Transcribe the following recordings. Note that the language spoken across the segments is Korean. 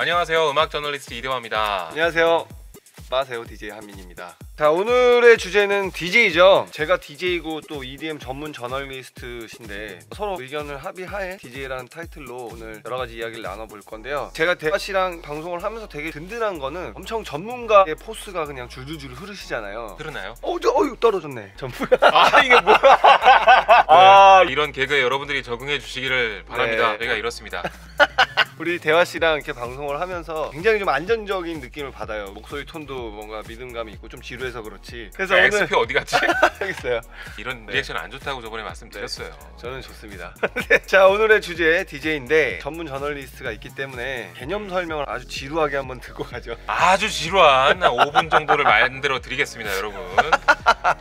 안녕하세요. 음악 저널리스트 이대화입니다. 안녕하세요. 마세요 DJ 한민입니다. 자, 오늘의 주제는 DJ죠. 제가 DJ이고 또 EDM 전문 저널리스트신데 서로 의견을 합의하에 DJ라는 타이틀로 오늘 여러 가지 이야기를 나눠볼 건데요. 제가 대화 씨랑 방송을 하면서 되게 든든한 거는 엄청 전문가의 포스가 그냥 줄줄줄 흐르시잖아요. 그러나요? 떨어졌네. 전문. 이게 뭐야? 이런 개그에 여러분들이 적응해 주시기를 바랍니다. 네. 저희가 이렇습니다. 우리 대화 씨랑 이렇게 방송을 하면서 굉장히 좀 안정적인 느낌을 받아요. 목소리 톤도 뭔가 믿음감이 있고 좀 지루해서 그렇지. 그래서 오늘 XP 어디 갔지? 알겠어요. 이런 네. 리액션 안 좋다고 저번에 말씀드렸어요. 저는 좋습니다. 자, 오늘의 주제 DJ인데 전문 저널리스트가 있기 때문에 개념 설명을 아주 지루하게 한번 듣고 가죠. 아주 지루한 5분 정도를 만들어 드리겠습니다, 여러분.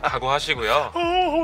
각오하시고요.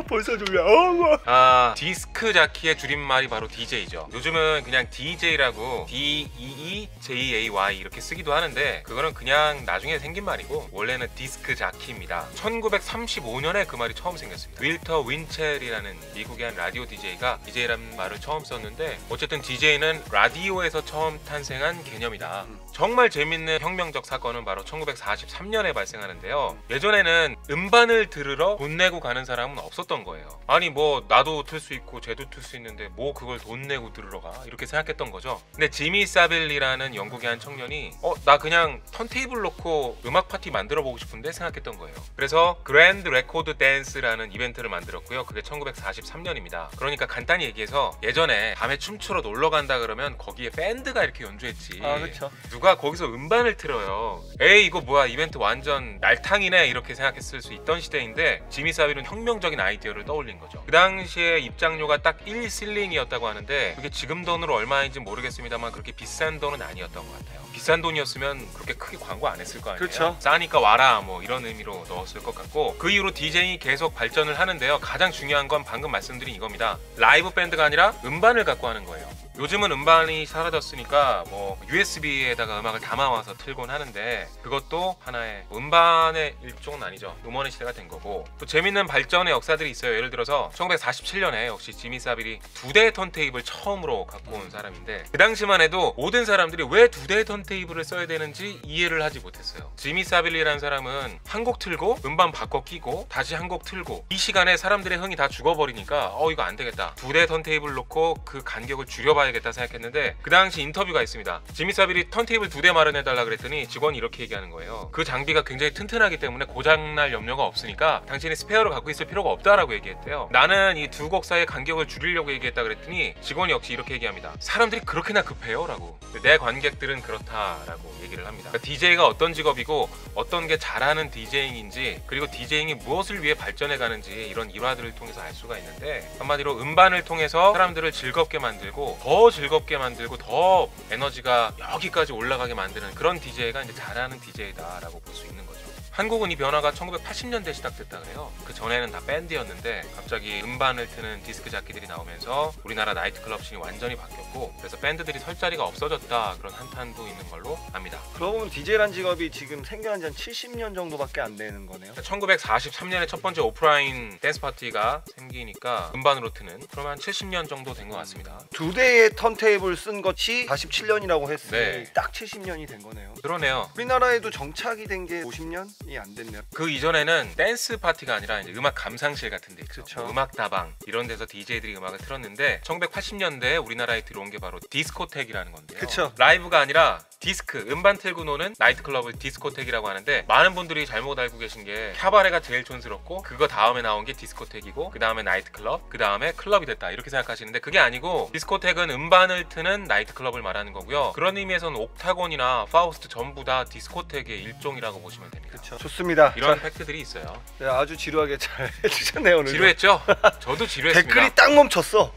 벌써 졸려. 디스크 자키의 줄임말이 바로 DJ죠. 요즘은 그냥 DJ라고 DEEJAY 이렇게 쓰기도 하는데 그거는 그냥 나중에 생긴 말이고 원래는 디스크 자키입니다. 1935년에 그 말이 처음 생겼습니다. 윌터 윈첼이라는 미국의 한 라디오 DJ가 DJ라는 말을 처음 썼는데 어쨌든 DJ는 라디오에서 처음 탄생한 개념이다. 정말 재밌는 혁명적 사건은 바로 1943년에 발생하는데요. 예전에는 음반을 들으러 돈 내고 가는 사람은 없었던 거예요. 아니 뭐 나도 틀 수 있고 쟤도 틀 수 있는데 뭐 그걸 돈 내고 들으러 가? 이렇게 생각했던 거죠. 근데 지미 사빌리라는 영국의 한 청년이 나 그냥 턴테이블 놓고 음악 파티 만들어 보고 싶은데 생각했던 거예요. 그래서 그랜드 레코드 댄스라는 이벤트를 만들었고요. 그게 1943년입니다. 그러니까 간단히 얘기해서 예전에 밤에 춤추러 놀러 간다 그러면 거기에 밴드가 이렇게 연주했지. 그렇죠. 누가 거기서 음반을 틀어요. 에이 이거 뭐야 이벤트 완전 날탕이네 이렇게 생각했을 수 있던 시대인데 지미 사빌은 혁명적인 아이디어를 떠올린 거죠. 그 당시에 입장료가 딱 1실링이었다고 하는데 그게 지금 돈으로 얼마인지 모르겠습니다만 그렇게 비싼 돈은 아니었던 것 같아요. 비싼 돈이었으면 그렇게 크게 광고 안 했을 거 아니에요. 그렇죠. 싸니까 와라 뭐 이런 의미로 넣었을 것 같고 그 이후로 DJ이 계속 발전을 하는데요. 가장 중요한 건 방금 말씀드린 이겁니다. 라이브 밴드가 아니라 음반을 갖고 하는 거예요. 요즘은 음반이 사라졌으니까 뭐 USB에다가 음악을 담아와서 틀곤 하는데 그것도 하나의 음반의 일종은 아니죠. 음원의 시대가 된 거고 또 재밌는 발전의 역사들이 있어요. 예를 들어서 1947년에 역시 지미 사빌이 2대의 턴테이블 처음으로 갖고 온 사람인데 그 당시만 해도 모든 사람들이 왜 2대의 턴테이블을 써야 되는지 이해를 하지 못했어요. 지미 사빌리라는 사람은 한 곡 틀고 음반 바꿔 끼고 다시 한 곡 틀고 이 시간에 사람들의 흥이 다 죽어버리니까 이거 안 되겠다. 2대 턴테이블 놓고 그 간격을 줄여봐야겠다 생각했는데 그 당시 인터뷰가 있습니다. 지미 사빌이 턴테이블 2대 마련해달라 그랬더니 직원이 이렇게 얘기하는 거예요. 그 장비가 굉장히 튼튼하기 때문에 고장날 염려가 없으니까 당신이 스페어를 갖고 있을 필요가 없다라고 얘기했대요. 나는 이 두 곡 사이의 간격을 줄이려고 얘기했다 그랬더니 직원이 역시 이렇게 얘기합니다. 사람들이 그렇게나 급해요? 라고. 내 관객들은 그렇다라고 얘기를 합니다. 그러니까 DJ가 어떤 직업이고 어떤 게 잘하는 DJing인지 그리고 DJing이 무엇을 위해 발전해 가는지 이런 일화들을 통해서 알 수가 있는데 한마디로 음반을 통해서 사람들을 즐겁게 만들고 더 즐겁게 만들고 더 에너지가 여기까지 올라가게 만드는 그런 DJ가 이제 잘하는 DJ다라고 볼 수 있는 거죠. 한국은 이 변화가 1980년대에 시작됐다 그래요. 그 전에는 다 밴드였는데 갑자기 음반을 트는 디스크 자키들이 나오면서 우리나라 나이트클럽 씬이 완전히 바뀌었고 그래서 밴드들이 설 자리가 없어졌다 그런 한탄도 있는 걸로 압니다. 그러고 보면 DJ란 직업이 지금 생겨난 지 한 70년 정도밖에 안 되는 거네요. 1943년에 첫 번째 오프라인 댄스 파티가 생기니까 음반으로 트는 그러면 한 70년 정도 된 것 같습니다. 2대의 턴테이블 쓴 것이 47년이라고 했으니 네. 딱 70년이 된 거네요. 그러네요. 우리나라에도 정착이 된 게 50년이 안 됐네요. 그 이전에는 댄스 파티가 아니라 이제 음악 감상실 같은 데 있죠. 그쵸. 음악 다방 이런 데서 DJ들이 음악을 틀었는데 1980년대에 우리나라에 들어온 게 바로 디스코텍이라는 건데요. 그쵸. 라이브가 아니라 디스크, 음반 틀고 노는 나이트클럽을 디스코텍이라고 하는데 많은 분들이 잘못 알고 계신 게 캬바레가 제일 촌스럽고 그거 다음에 나온 게 디스코텍이고 그 다음에 나이트클럽, 그 다음에 클럽이 됐다 이렇게 생각하시는데 그게 아니고 디스코텍은 음반을 트는 나이트클럽을 말하는 거고요. 그런 의미에서는 옥타곤이나 파우스트 전부 다 디스코텍의 일종이라고 보시면 됩니다. 그쵸. 좋습니다. 이런 팩트들이 있어요. 네, 아주 지루하게 잘 해주셨네요 오늘. 지루했죠? 저도 지루했습니다. 댓글이 딱 멈췄어.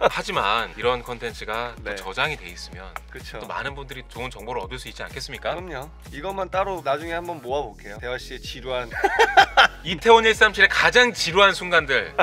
하지만 이런 컨텐츠가 네. 또 저장이 돼 있으면 그쵸. 또 많은 분들이 좋은 정보를 얻을 수 있지 않겠습니까? 그럼요. 이것만 따로 나중에 한번 모아볼게요. 대화 씨의 지루한 이태원 137의 가장 지루한 순간들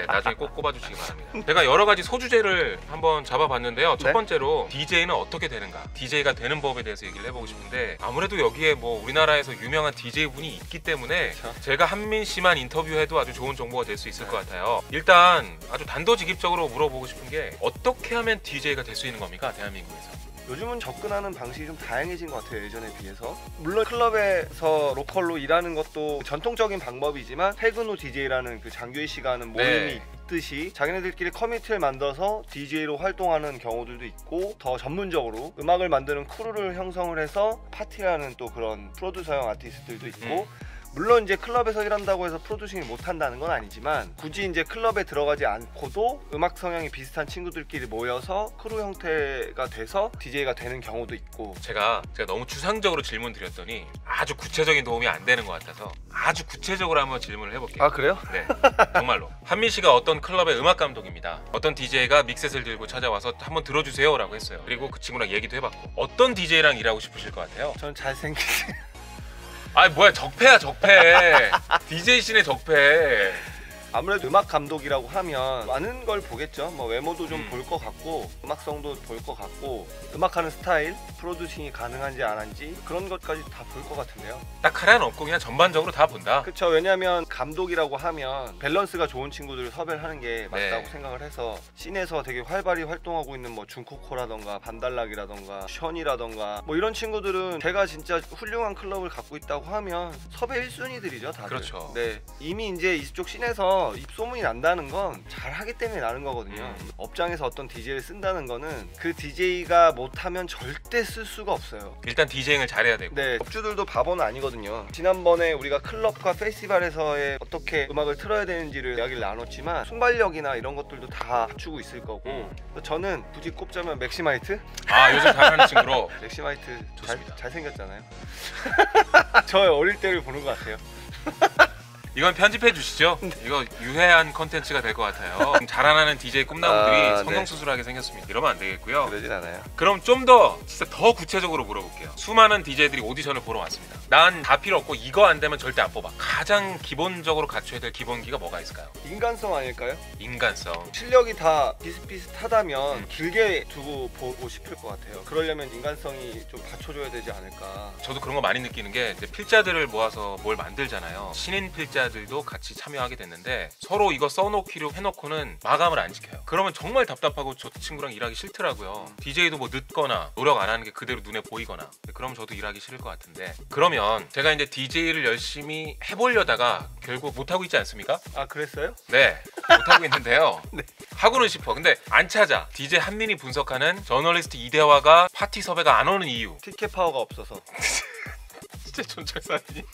나중에 꼭 꼽아주시기 바랍니다. 제가 여러 가지 소주제를 한번 잡아봤는데요. 첫 네? 번째로 DJ는 어떻게 되는가, DJ가 되는 법에 대해서 얘기를 해보고 싶은데 아무래도 여기에 뭐 우리나라에서 유명한 DJ 분이 있기 때문에 그쵸. 제가 한민 씨만 인터뷰해도 아주 좋은 정보가 될 수 있을 것 같아요. 일단 아주 단도직입적으로 물어보고 싶은 게 어떻게 하면 DJ가 될 수 있는 겁니까? 대한민국에서. 요즘은 접근하는 방식이 좀 다양해진 것 같아요, 예전에 비해서. 물론 클럽에서 로컬로 일하는 것도 전통적인 방법이지만 퇴근 후 DJ라는 그 장교의 시간은 모임이 있듯이 자기네들끼리 커뮤니티를 만들어서 DJ로 활동하는 경우들도 있고, 더 전문적으로 음악을 만드는 크루를 형성을 해서 파티라는 또 그런 프로듀서형 아티스트들도 있고, 물론 이제 클럽에서 일한다고 해서 프로듀싱을 못한다는 건 아니지만, 굳이 이제 클럽에 들어가지 않고도 음악 성향이 비슷한 친구들끼리 모여서 크루 형태가 돼서 DJ가 되는 경우도 있고. 제가 너무 추상적으로 질문 드렸더니 아주 구체적인 도움이 안 되는 것 같아서 아주 구체적으로 한번 질문을 해볼게요. 아, 그래요? 네, 정말로. 한민 씨가 어떤 클럽의 음악 감독입니다. 어떤 DJ가 믹셋을 들고 찾아와서 한번 들어주세요 라고 했어요. 그리고 그 친구랑 얘기도 해봤고, 어떤 DJ랑 일하고 싶으실 것 같아요? 저는 잘생긴 아, 뭐야, 적폐야 적폐. DJ 씬의 적폐. 아무래도 음악 감독이라고 하면 많은 걸 보겠죠. 뭐 외모도 좀 볼 것 같고, 음악성도 볼 것 같고, 음악하는 스타일, 프로듀싱이 가능한지 안 한지 그런 것까지 다 볼 것 같은데요. 딱 하나는 없고 그냥 전반적으로 다 본다. 그렇죠. 왜냐하면 감독이라고 하면 밸런스가 좋은 친구들을 섭외를 하는 게 맞다고 생각을 해서, 씬에서 되게 활발히 활동하고 있는 뭐 중코코라던가 반달락이라던가 션이라던가 뭐 이런 친구들은 제가 진짜 훌륭한 클럽을 갖고 있다고 하면 섭외 1순위들이죠, 다들. 그렇죠. 네, 이미 이제 이쪽 씬에서 입소문이 난다는 건 잘하기 때문에 나는 거거든요. 업장에서 어떤 DJ를 쓴다는 거는 그 DJ가 못하면 절대 쓸 수가 없어요. 일단 디제잉을 잘해야 되고. 네, 업주들도 바보는 아니거든요. 지난번에 우리가 클럽과 페스티벌에서의 어떻게 음악을 틀어야 되는지를 이야기를 나눴지만, 순발력이나 이런 것들도 다 갖추고 있을 거고, 저는 굳이 꼽자면 맥시마이트? 아, 요즘 잘하는 친구로. 맥시마이트 좋습니다. 잘생겼잖아요. 저의 어릴 때를 보는 것 같아요. 이건 편집해 주시죠. 이거 유해한 컨텐츠가 될 것 같아요. 자라나는 DJ 꿈나무들이 성형수술하게 생겼습니다. 이러면 안 되겠고요. 그러진 않아요. 그럼 좀 더 진짜 더 구체적으로 물어볼게요. 수많은 DJ들이 오디션을 보러 왔습니다. 난 다 필요 없고 이거 안 되면 절대 안 뽑아. 가장 기본적으로 갖춰야 될 기본기가 뭐가 있을까요? 인간성 아닐까요? 인간성. 실력이 다 비슷비슷하다면 길게 두고 보고 싶을 것 같아요. 그러려면 인간성이 좀 받쳐줘야 되지 않을까. 저도 그런 거 많이 느끼는 게, 이제 필자들을 모아서 뭘 만들잖아요. 신인 필자들도 같이 참여하게 됐는데 서로 이거 써놓기로 해놓고는 마감을 안 지켜요. 그러면 정말 답답하고 저 친구랑 일하기 싫더라고요. DJ도 뭐 늦거나 노력 안 하는 게 그대로 눈에 보이거나, 그럼 저도 일하기 싫을 것 같은데, 그러면 제가 이제 DJ를 열심히 해보려다가 결국 못하고 있지 않습니까? 아, 그랬어요? 네, 못하고 있는데요. 네. 하고는 싶어. 근데 안 찾아. DJ 한민이 분석하는 저널리스트 이대화가 파티 섭외가 안 오는 이유. 티켓 파워가 없어서. 진짜 촌철살인이네.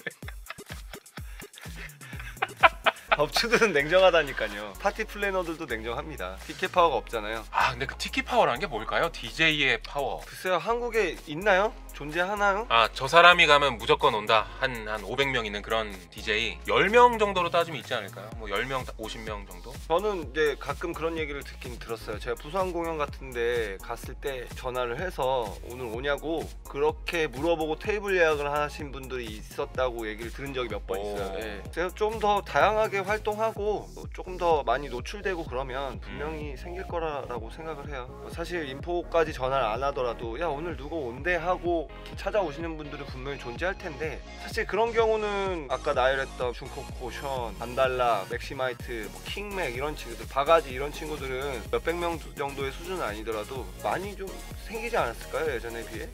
업주들은 냉정하다니까요. 파티 플래너들도 냉정합니다. 티켓 파워가 없잖아요. 아, 근데 그 티켓 파워라는 게 뭘까요? DJ의 파워. 글쎄요, 한국에 있나요? 존재하나요? 아, 저 사람이 가면 무조건 온다. 한 500명 있는 그런 DJ 10명 정도로 따지면 있지 않을까요? 뭐 10명, 50명 정도? 저는 이제 가끔 그런 얘기를 듣긴 들었어요. 제가 부산 공연 같은데 갔을 때 전화를 해서 오늘 오냐고 그렇게 물어보고 테이블 예약을 하신 분들이 있었다고 얘기를 들은 적이 몇 번 있어요. 예. 제가 좀 더 다양하게 활동하고 조금 더 많이 노출되고 그러면 분명히 생길 거라고 생각을 해요. 사실 인포까지 전화를 안 하더라도 야, 오늘 누구 온대 하고 찾아오시는 분들은 분명히 존재할 텐데, 사실 그런 경우는 아까 나열했던 중코코, 션, 반달라, 맥시마이트, 뭐 킹맥 이런 친구들, 바가지 이런 친구들은 몇백 명 정도의 수준은 아니더라도 많이 좀 생기지 않았을까요, 예전에 비해?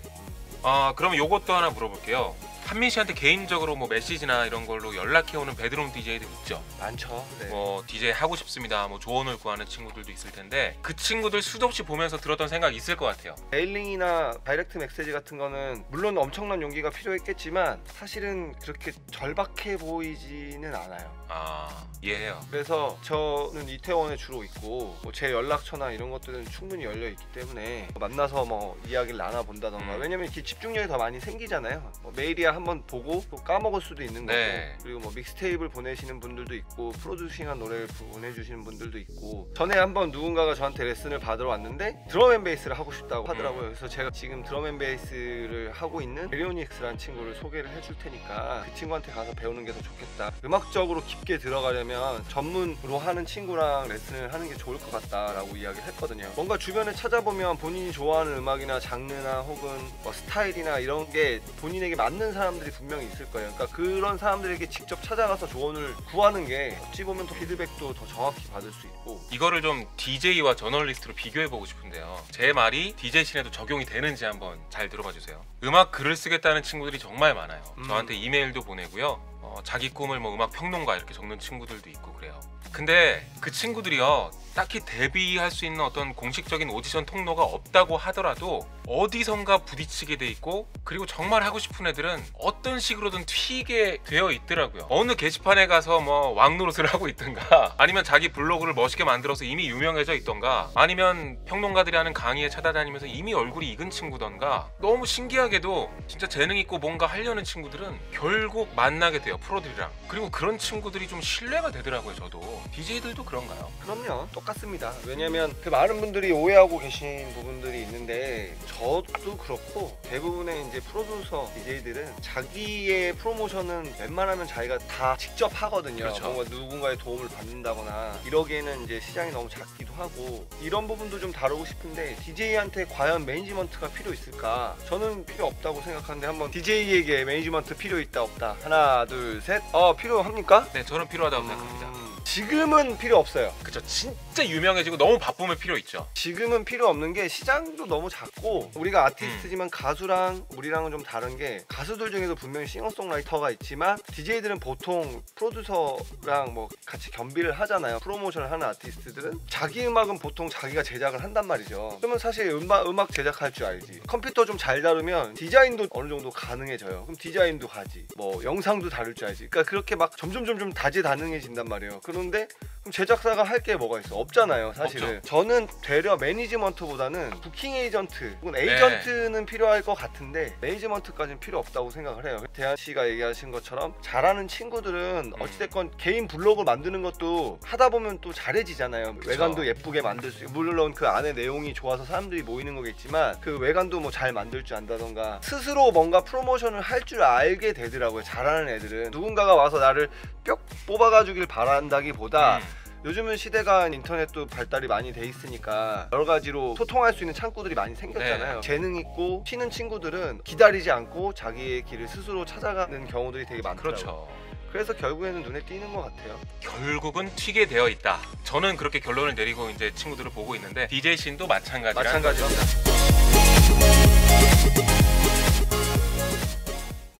아, 그러면 요것도 하나 물어볼게요. 한민 씨한테 개인적으로 뭐 메시지나 이런 걸로 연락해오는 베드룸 DJ들 있죠? 많죠. 네. 뭐 DJ 하고 싶습니다, 뭐 조언을 구하는 친구들도 있을 텐데, 그 친구들 수도 없이 보면서 들었던 생각 있을 것 같아요. 메일링이나 다이렉트 메시지 같은 거는 물론 엄청난 용기가 필요했겠지만 사실은 그렇게 절박해 보이지는 않아요. 아, 이해해요. 그래서 저는 이태원에 주로 있고 뭐 제 연락처나 이런 것들은 충분히 열려 있기 때문에 만나서 뭐 이야기를 나눠본다던가, 왜냐면 이렇게 집중력이 더 많이 생기잖아요. 뭐 메일이야 한번 보고 또 까먹을 수도 있는 거고, 그리고 뭐 믹스테이프를 보내시는 분들도 있고 프로듀싱한 노래를 보내주시는 분들도 있고. 전에 한번 누군가가 저한테 레슨을 받으러 왔는데 드럼앤베이스를 하고 싶다고 하더라고요. 그래서 제가 지금 드럼앤베이스를 하고 있는 베리오닉스라는 친구를 소개를 해줄 테니까 그 친구한테 가서 배우는 게 더 좋겠다. 음악적으로 깊게 들어가려면 전문으로 하는 친구랑 레슨을 하는 게 좋을 것 같다라고 이야기를 했거든요. 뭔가 주변에 찾아보면 본인이 좋아하는 음악이나 장르나 혹은 뭐 스타일이나 이런 게 본인에게 맞는 사람 사람들이 분명히 있을 거예요. 그러니까 그런 사람들에게 직접 찾아가서 조언을 구하는 게 어찌 보면 더 피드백도 더 정확히 받을 수 있고. 이거를 좀 DJ와 저널리스트로 비교해보고 싶은데요. 제 말이 DJ 씬에도 적용이 되는지 한번 잘 들어봐 주세요. 음악 글을 쓰겠다는 친구들이 정말 많아요. 저한테 이메일도 보내고요. 자기 꿈을 뭐 음악 평론가 이렇게 적는 친구들도 있고 그래요. 근데 그 친구들이요, 딱히 데뷔할 수 있는 어떤 공식적인 오디션 통로가 없다고 하더라도 어디선가 부딪히게 돼 있고, 그리고 정말 하고 싶은 애들은 어떤 식으로든 튀게 되어 있더라고요. 어느 게시판에 가서 뭐 왕노릇을 하고 있든가, 아니면 자기 블로그를 멋있게 만들어서 이미 유명해져 있던가, 아니면 평론가들이 하는 강의에 찾아다니면서 이미 얼굴이 익은 친구던가, 너무 신기하게도 진짜 재능 있고 뭔가 하려는 친구들은 결국 만나게 돼요, 프로들이랑. 그리고 그런 친구들이 좀 신뢰가 되더라고요. 저도. DJ들도 그런가요? 그럼요, 똑같습니다. 왜냐면 그 많은 분들이 오해하고 계신 부분들이 있는데, 저도 그렇고 대부분의 이제 프로듀서 DJ들은 자기의 프로모션은 웬만하면 자기가 다 직접 하거든요. 그렇죠. 뭔가 누군가의 도움을 받는다거나 이러기에는 이제 시장이 너무 작기도 하고, 이런 부분도 좀 다루고 싶은데, DJ한테 과연 매니지먼트가 필요 있을까? 저는 필요 없다고 생각하는데, 한번 DJ에게 매니지먼트 필요 있다 없다, 하나 둘 셋. 필요합니까? 네, 저는 필요하다고 생각합니다. 지금은 필요 없어요. 그쵸, 진짜 유명해지고 너무 바쁘면 필요 있죠. 지금은 필요 없는 게, 시장도 너무 작고, 우리가 아티스트지만 가수랑 우리랑은 좀 다른 게, 가수들 중에도 분명히 싱어송라이터가 있지만 DJ들은 보통 프로듀서랑 뭐 같이 겸비를 하잖아요. 프로모션을 하는 아티스트들은 자기 음악은 보통 자기가 제작을 한단 말이죠. 그러면 사실 음악 제작할 줄 알지, 컴퓨터 좀 잘 다루면 디자인도 어느 정도 가능해져요. 그럼 디자인도 가지, 뭐 영상도 다룰 줄 알지. 그러니까 그렇게 막 점점 다재다능해진단 말이에요. 그런데 그럼 제작사가 할 게 뭐가 있어? 없잖아요, 사실은. 없죠. 저는 되려 매니지먼트보다는 부킹 에이전트 혹은 에이전트는 필요할 것 같은데, 매니지먼트까지는 필요 없다고 생각을 해요. 대한 씨가 얘기하신 것처럼 잘하는 친구들은 어찌됐건 개인 블로그 만드는 것도 하다 보면 또 잘해지잖아요. 그쵸. 외관도 예쁘게 만들 수 있고, 물론 그 안에 내용이 좋아서 사람들이 모이는 거겠지만 그 외관도 뭐 잘 만들 줄 안다던가, 스스로 뭔가 프로모션을 할 줄 알게 되더라고요. 잘하는 애들은. 누군가가 와서 나를 뿅 뽑아가주길 바란다기보다 요즘은 시대가 인터넷도 발달이 많이 돼 있으니까 여러 가지로 소통할 수 있는 창구들이 많이 생겼잖아요. 네. 재능 있고 튀는 친구들은 기다리지 않고 자기의 길을 스스로 찾아가는 경우들이 되게 많더라고요. 그렇죠. 그래서 결국에는 눈에 띄는 것 같아요. 결국은 튀게 되어 있다. 저는 그렇게 결론을 내리고 이제 친구들을 보고 있는데, DJ 씬도 마찬가지입니다. 마찬가지입니다.